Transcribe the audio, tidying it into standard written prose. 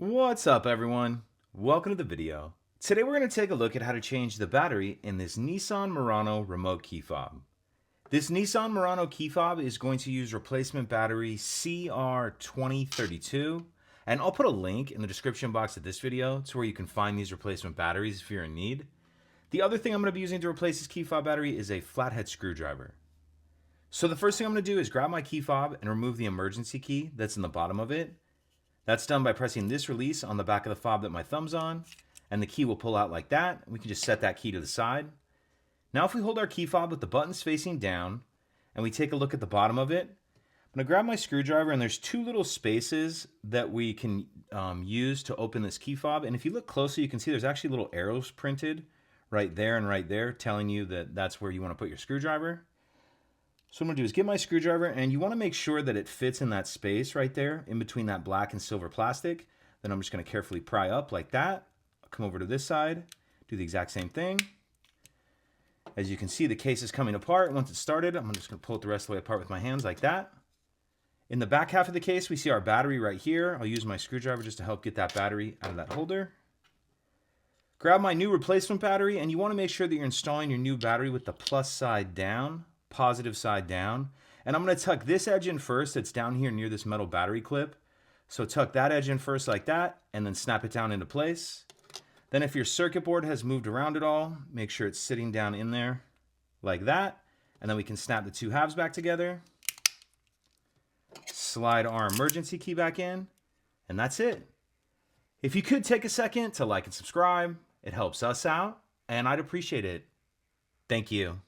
What's up, everyone? Welcome to the video. Today we're going to take a look at how to change the battery in this Nissan Murano remote key fob. This Nissan Murano key fob is going to use replacement battery CR2032, and I'll put a link in the description box of this video to where you can find these replacement batteries if you're in need. The other thing I'm going to be using to replace this key fob battery is a flathead screwdriver. So the first thing I'm going to do is grab my key fob and remove the emergency key that's in the bottom of it. That's done by pressing this release on the back of the fob that my thumb's on, and the key will pull out like that. We can just set that key to the side. Now if we hold our key fob with the buttons facing down, and we take a look at the bottom of it, I'm going to grab my screwdriver, and there's two little spaces that we can use to open this key fob. And if you look closely, you can see there's actually little arrows printed right there and right there telling you that that's where you want to put your screwdriver. So what I'm going to do is get my screwdriver, and you want to make sure that it fits in that space right there in between that black and silver plastic. Then I'm just going to carefully pry up like that. I'll come over to this side, do the exact same thing. As you can see, the case is coming apart. Once it's started, I'm just going to pull it the rest of the way apart with my hands like that. In the back half of the case, we see our battery right here. I'll use my screwdriver just to help get that battery out of that holder. Grab my new replacement battery, and you want to make sure that you're installing your new battery with the plus side down, positive side down. And I'm going to tuck this edge in first. It's down here near this metal battery clip. So tuck that edge in first like that, and then snap it down into place. Then if your circuit board has moved around at all, make sure it's sitting down in there like that. And then we can snap the two halves back together. Slide our emergency key back in, and that's it. If you could take a second to like and subscribe, it helps us out, and I'd appreciate it. Thank you.